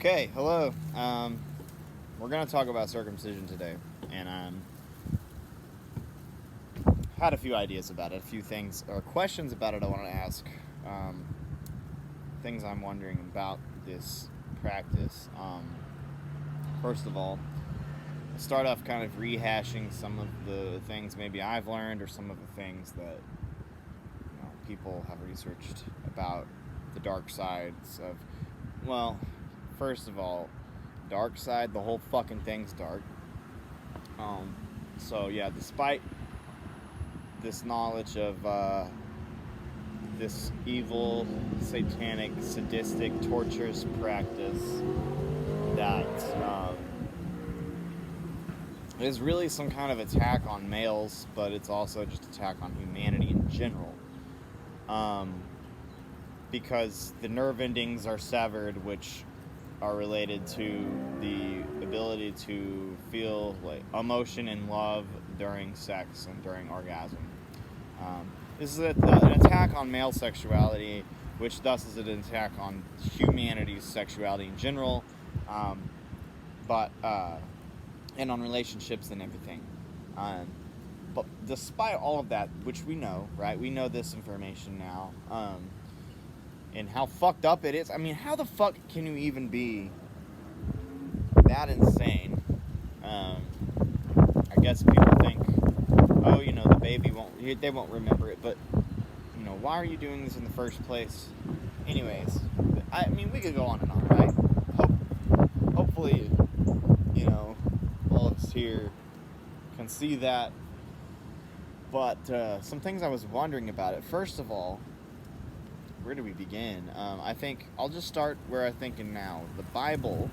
Okay, hello. We're going to talk about circumcision today, and had a few ideas about it, a few things or questions about it I want to ask. Things I'm wondering about this practice. First of all, I'll start off kind of rehashing some of the things maybe I've learned or some of the things that people have researched about the dark sides of, well, first of all, dark side, the whole fucking thing's dark. So yeah, despite this knowledge of this evil, satanic, sadistic, torturous practice that is really some kind of attack on males, but it's also just attack on humanity in general. Because the nerve endings are severed, which are related to the ability to feel like emotion and love during sex and during orgasm. This is an attack on male sexuality, which thus is an attack on humanity's sexuality in general, and on relationships and everything. But despite all of that, which we know, right? We know this information now. And how fucked up it is. I mean, how the fuck can you even be that insane? I guess people think, oh, the baby they won't remember it, but, why are you doing this in the first place? Anyways, I mean, we could go on and on, right? Hopefully, all of us here can see that. But some things I was wondering about it. First of all, where do we begin? I think I'll just start where I'm thinking now. The Bible,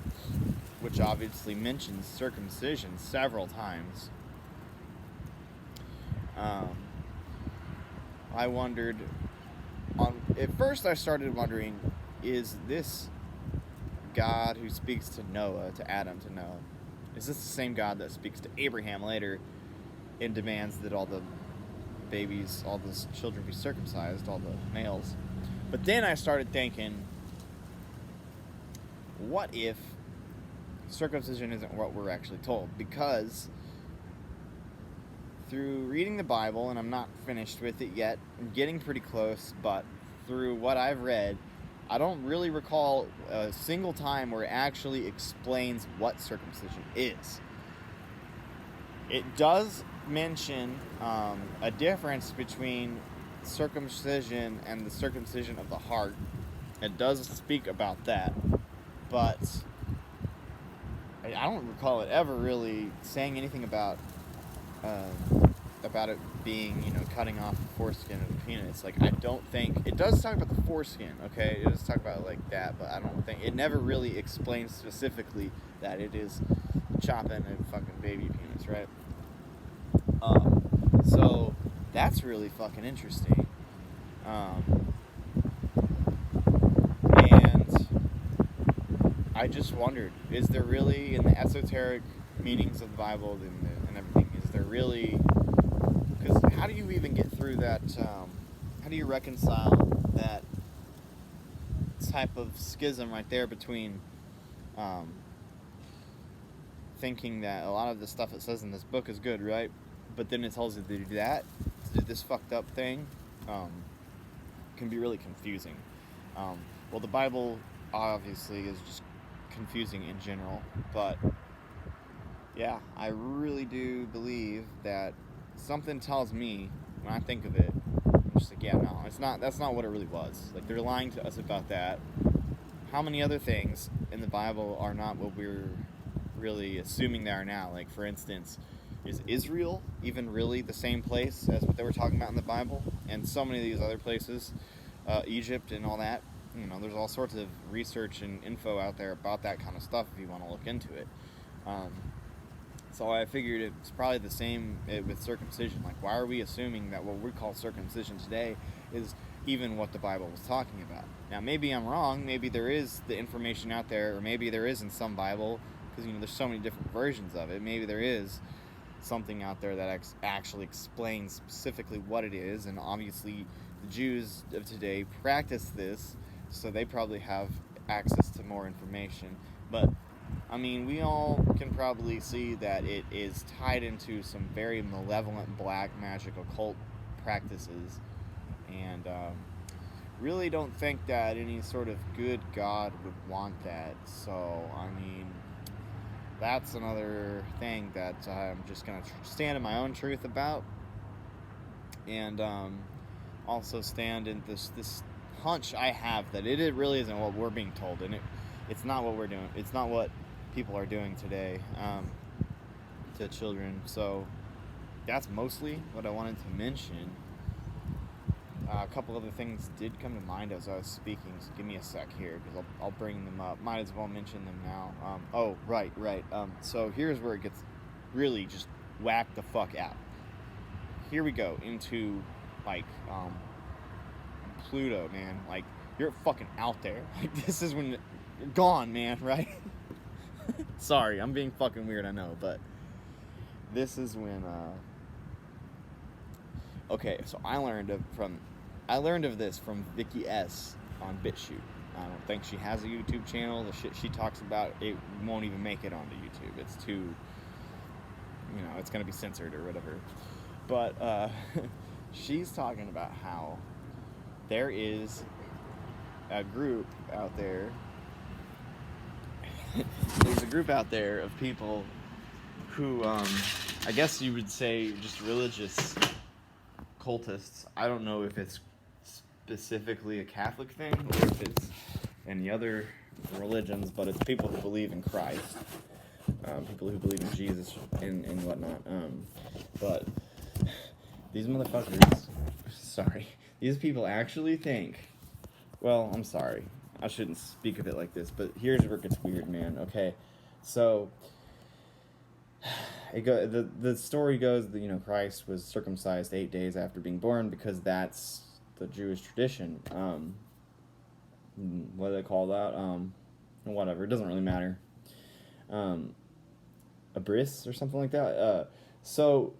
which obviously mentions circumcision several times, I wondered, at first I started wondering, is this God who speaks to Noah, to Adam, to Noah, is this the same God that speaks to Abraham later and demands that all the babies, all the children be circumcised, all the males? But then I started thinking, what if circumcision isn't what we're actually told? Because through reading the Bible, and I'm not finished with it yet, I'm getting pretty close, but through what I've read, I don't really recall a single time where it actually explains what circumcision is. It does mention a difference between circumcision and the circumcision of the heart. It does speak about that, but I don't recall it ever really saying anything about it being, cutting off the foreskin of the penis. Like, I don't think it does talk about the foreskin, okay? It does talk about it like that, but I don't think it never really explains specifically that it is chopping a fucking baby penis, right? So that's really fucking interesting. And I just wondered, is there really, in the esoteric meanings of the Bible and everything, is there really, because how do you even get through that, how do you reconcile that type of schism right there between thinking that a lot of the stuff it says in this book is good, right? But then it tells you to do that, to do this fucked up thing, can be really confusing. Well, the Bible obviously is just confusing in general, but yeah, I really do believe that something tells me when I think of it, I'm just like, yeah, no, that's not what it really was. Like, they're lying to us about that. How many other things in the Bible are not what we're really assuming they are now? Like, for instance, is Israel even really the same place as what they were talking about in the Bible? And so many of these other places, Egypt and all that, there's all sorts of research and info out there about that kind of stuff if you want to look into it. So I figured it's probably the same with circumcision. Like, why are we assuming that what we call circumcision today is even what the Bible was talking about? Now, maybe I'm wrong. Maybe there is the information out there, or maybe there is in some Bible, because, there's so many different versions of it. Maybe there is something out there that actually explains specifically what it is, and obviously the Jews of today practice this, so they probably have access to more information But, I mean, we all can probably see that it is tied into some very malevolent black magic occult practices. And really don't think that any sort of good God would want that. So, I mean, that's another thing that I'm just going to stand in my own truth about. And also stand in this hunch I have that it really isn't what we're being told. And it's not what we're doing. It's not what people are doing today to children. So that's mostly what I wanted to mention. A couple other things did come to mind as I was speaking, so give me a sec here, because I'll bring them up. Might as well mention them now. Right. So here's where it gets really just whacked the fuck out. Here we go into, like, Pluto, man. Like, you're fucking out there. Like, this is when you're gone, man, right? Sorry, I'm being fucking weird, I know, but this is when, okay, so I learned of this from Vicky S on BitChute. I don't think she has a YouTube channel. The shit she talks about, it won't even make it onto YouTube. It's too, it's gonna be censored or whatever. But she's talking about how there is a group out there. There's a group out there of people who, I guess you would say, just religious cultists. I don't know if it's specifically a Catholic thing or if it's any other religions, but it's people who believe in Christ, people who believe in Jesus and whatnot. But these motherfuckers, these people actually think, well, I'm sorry, I shouldn't speak of it like this, but here's where it gets weird, man. Okay, so the story goes that, Christ was circumcised 8 days after being born because that's the Jewish tradition. What do they call that? Whatever, it doesn't really matter. A bris or something like that. So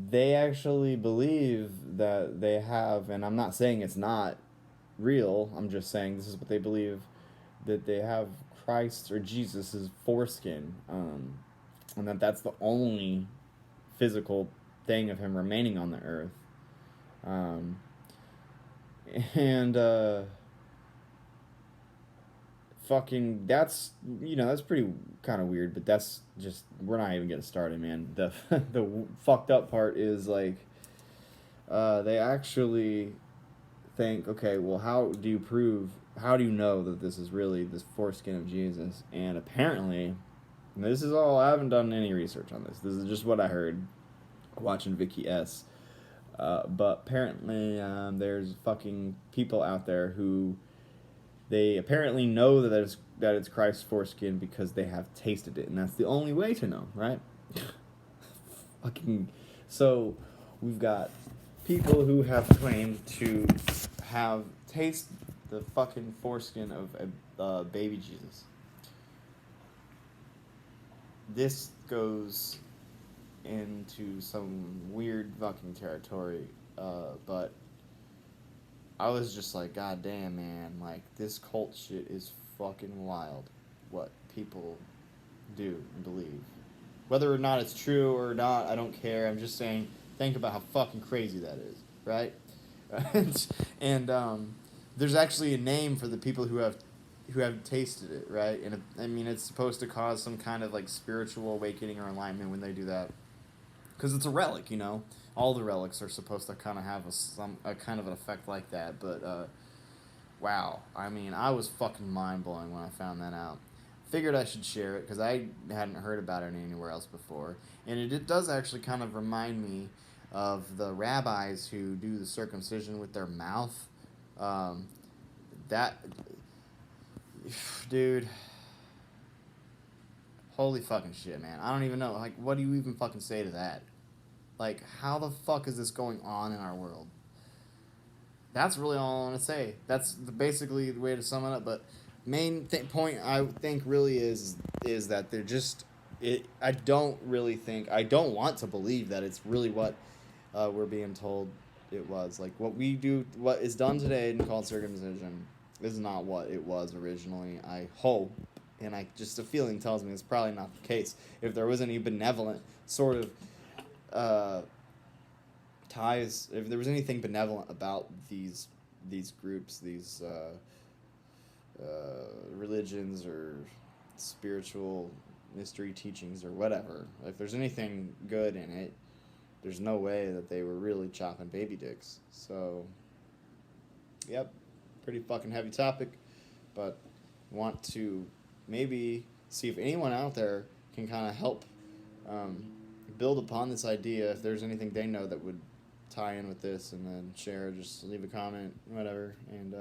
they actually believe that they have, and I'm not saying it's not real, I'm just saying this is what they believe, that they have Christ or Jesus' foreskin, and that's the only physical thing of him remaining on the earth. Fucking, that's pretty kind of weird, but that's just, we're not even getting started, man. The fucked up part is, like, they actually think, okay, well, how do you know that this is really this foreskin of Jesus? And apparently, and this is all, I haven't done any research on this is just what I heard watching Vicky S. But apparently, there's fucking people out there who, they apparently know that it's Christ's foreskin because they have tasted it, and that's the only way to know, right? Fucking, so we've got people who have claimed to have tasted the fucking foreskin of a baby Jesus. This goes into some weird fucking territory, but I was just like, God damn, man, like, this cult shit is fucking wild, what people do and believe. Whether or not it's true or not, I don't care. I'm just saying, think about how fucking crazy that is, right? and there's actually a name for the people who have tasted it, right? And it's supposed to cause some kind of, like, spiritual awakening or enlightenment when they do that, because it's a relic, all the relics are supposed to kind of have a kind of an effect like that. But wow, I was fucking mind blowing when I found that out. Figured I should share it because I hadn't heard about it anywhere else before, and it does actually kind of remind me of the rabbis who do the circumcision with their mouth. That dude, holy fucking shit, man! I don't even know. Like, what do you even fucking say to that? Like, how the fuck is this going on in our world? That's really all I want to say. That's basically the way to sum it up. But main point I think really is that they're just... I don't want to believe that it's really what we're being told it was. Like, what is done today and called circumcision is not what it was originally. I hope, and I just a feeling tells me it's probably not the case. If there was any benevolent sort of ties, if there was anything benevolent about these groups, these religions or spiritual mystery teachings or whatever, if there's anything good in it, there's no way that they were really chopping baby dicks. So, yep, pretty fucking heavy topic, but want to maybe see if anyone out there can kind of help build upon this idea. If there's anything they know that would tie in with this, and then share, just leave a comment, whatever. And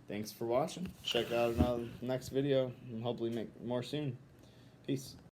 thanks for watching. Check out another next video, and hopefully make more soon. Peace.